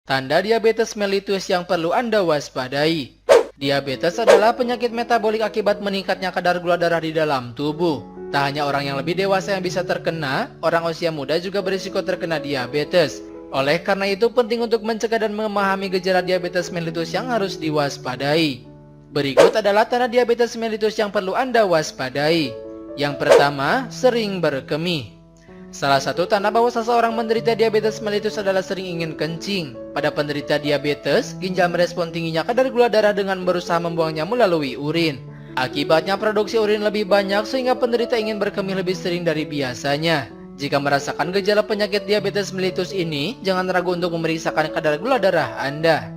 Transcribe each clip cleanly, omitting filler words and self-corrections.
Tanda diabetes mellitus yang perlu Anda waspadai. Diabetes adalah penyakit metabolik akibat meningkatnya kadar gula darah di dalam tubuh. Tak hanya orang yang lebih dewasa yang bisa terkena, orang usia muda juga berisiko terkena diabetes. Oleh karena itu penting untuk mencegah dan memahami gejala diabetes mellitus yang harus diwaspadai. Berikut adalah tanda diabetes mellitus yang perlu Anda waspadai. Yang pertama, sering berkemih. Salah satu tanda bahwa seseorang menderita diabetes mellitus adalah sering ingin kencing. Pada penderita diabetes, ginjal merespon tingginya kadar gula darah dengan berusaha membuangnya melalui urin. Akibatnya produksi urin lebih banyak sehingga penderita ingin berkemih lebih sering dari biasanya. Jika merasakan gejala penyakit diabetes mellitus ini, jangan ragu untuk memeriksakan kadar gula darah Anda.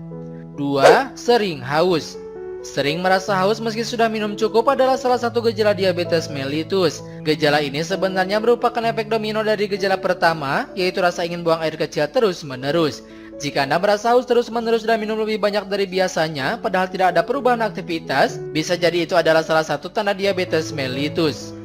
2. Sering haus. Sering merasa haus meski sudah minum cukup adalah salah satu gejala diabetes mellitus. Gejala ini sebenarnya merupakan efek domino dari gejala pertama, yaitu rasa ingin buang air kecil terus-menerus. Jika Anda merasa haus terus-menerus dan minum lebih banyak dari biasanya, padahal tidak ada perubahan aktivitas, bisa jadi itu adalah salah satu tanda diabetes mellitus.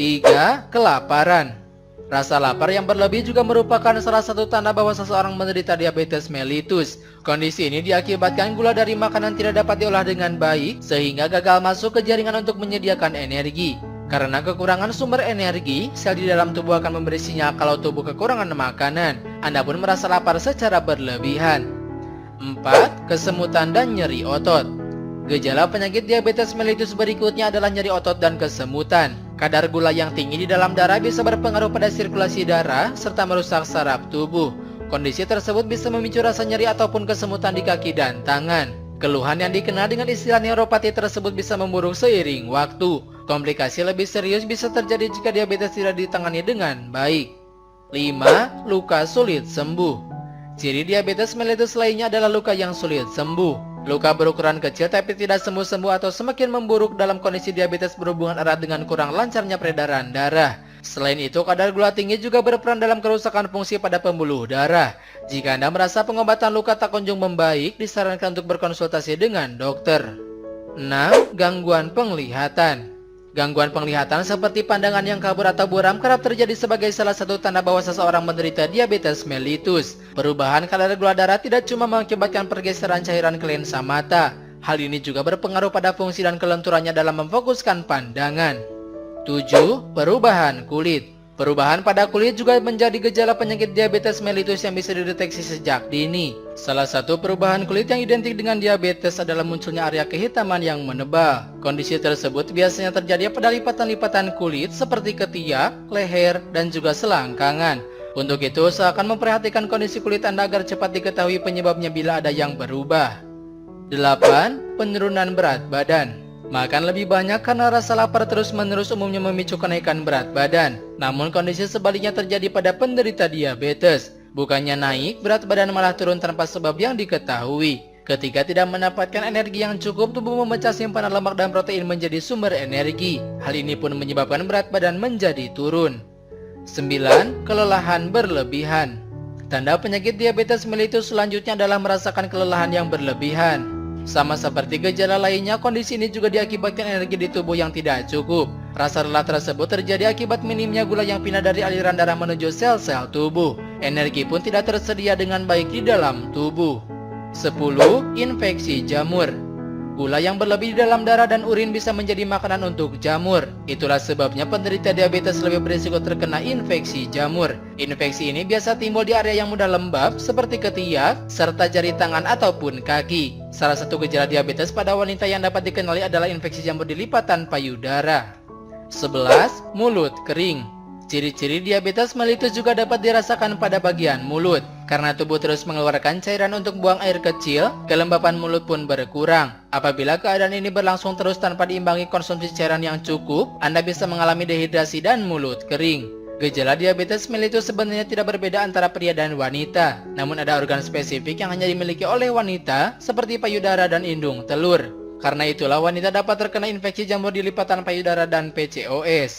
3. Kelaparan. Rasa lapar yang berlebih juga merupakan salah satu tanda bahwa seseorang menderita diabetes mellitus. Kondisi ini diakibatkan gula dari makanan tidak dapat diolah dengan baik, sehingga gagal masuk ke jaringan untuk menyediakan energi. Karena kekurangan sumber energi, sel di dalam tubuh akan memberi sinyal kalau tubuh kekurangan makanan. Anda pun merasa lapar secara berlebihan. 4. Kesemutan dan nyeri otot. Gejala penyakit diabetes mellitus berikutnya adalah nyeri otot dan kesemutan. Kadar gula yang tinggi di dalam darah bisa berpengaruh pada sirkulasi darah serta merusak saraf tubuh. Kondisi tersebut bisa memicu rasa nyeri ataupun kesemutan di kaki dan tangan. Keluhan yang dikenal dengan istilah neuropati tersebut bisa memburuk seiring waktu. Komplikasi lebih serius bisa terjadi jika diabetes tidak ditangani dengan baik. 5. Luka sulit sembuh. Ciri diabetes mellitus lainnya adalah luka yang sulit sembuh. Luka berukuran kecil tapi tidak sembuh-sembuh atau semakin memburuk dalam kondisi diabetes berhubungan erat dengan kurang lancarnya peredaran darah. Selain itu, kadar gula tinggi juga berperan dalam kerusakan fungsi pada pembuluh darah. Jika Anda merasa pengobatan luka tak kunjung membaik, disarankan untuk berkonsultasi dengan dokter. 6. Gangguan penglihatan. Gangguan penglihatan seperti pandangan yang kabur atau buram kerap terjadi sebagai salah satu tanda bahwa seseorang menderita diabetes mellitus. Perubahan kadar gula darah tidak cuma mengakibatkan pergeseran cairan ke lensa mata. Hal ini juga berpengaruh pada fungsi dan kelenturannya dalam memfokuskan pandangan. 7. Perubahan kulit. Perubahan pada kulit juga menjadi gejala penyakit diabetes mellitus yang bisa dideteksi sejak dini. Salah satu perubahan kulit yang identik dengan diabetes adalah munculnya area kehitaman yang menebal. Kondisi tersebut biasanya terjadi pada lipatan-lipatan kulit seperti ketiak, leher, dan juga selangkangan. Untuk itu, usahakan memperhatikan kondisi kulit Anda agar cepat diketahui penyebabnya bila ada yang berubah. 8. Penurunan berat badan. Makan lebih banyak karena rasa lapar terus-menerus umumnya memicu kenaikan berat badan. Namun kondisi sebaliknya terjadi pada penderita diabetes. Bukannya naik, berat badan malah turun tanpa sebab yang diketahui. Ketika tidak mendapatkan energi yang cukup, tubuh memecah simpanan lemak dan protein menjadi sumber energi. Hal ini pun menyebabkan berat badan menjadi turun. 9. Kelelahan berlebihan. Tanda penyakit diabetes mellitus selanjutnya adalah merasakan kelelahan yang berlebihan. Sama seperti gejala lainnya, kondisi ini juga diakibatkan energi di tubuh yang tidak cukup. Rasa lelah tersebut terjadi akibat minimnya gula yang pindah dari aliran darah menuju sel-sel tubuh. Energi pun tidak tersedia dengan baik di dalam tubuh. 10. Infeksi jamur. Gula yang berlebih di dalam darah dan urin bisa menjadi makanan untuk jamur. Itulah sebabnya penderita diabetes lebih berisiko terkena infeksi jamur. Infeksi ini biasa timbul di area yang mudah lembab seperti ketiak, serta jari tangan ataupun kaki. Salah satu gejala diabetes pada wanita yang dapat dikenali adalah infeksi jamur di lipatan payudara. 11. Mulut kering. Ciri-ciri diabetes mellitus juga dapat dirasakan pada bagian mulut. Karena tubuh terus mengeluarkan cairan untuk buang air kecil, kelembapan mulut pun berkurang. Apabila keadaan ini berlangsung terus tanpa diimbangi konsumsi cairan yang cukup, Anda bisa mengalami dehidrasi dan mulut kering. Gejala diabetes mellitus sebenarnya tidak berbeda antara pria dan wanita. Namun ada organ spesifik yang hanya dimiliki oleh wanita, seperti payudara dan indung telur. Karena itulah wanita dapat terkena infeksi jamur di lipatan payudara dan PCOS.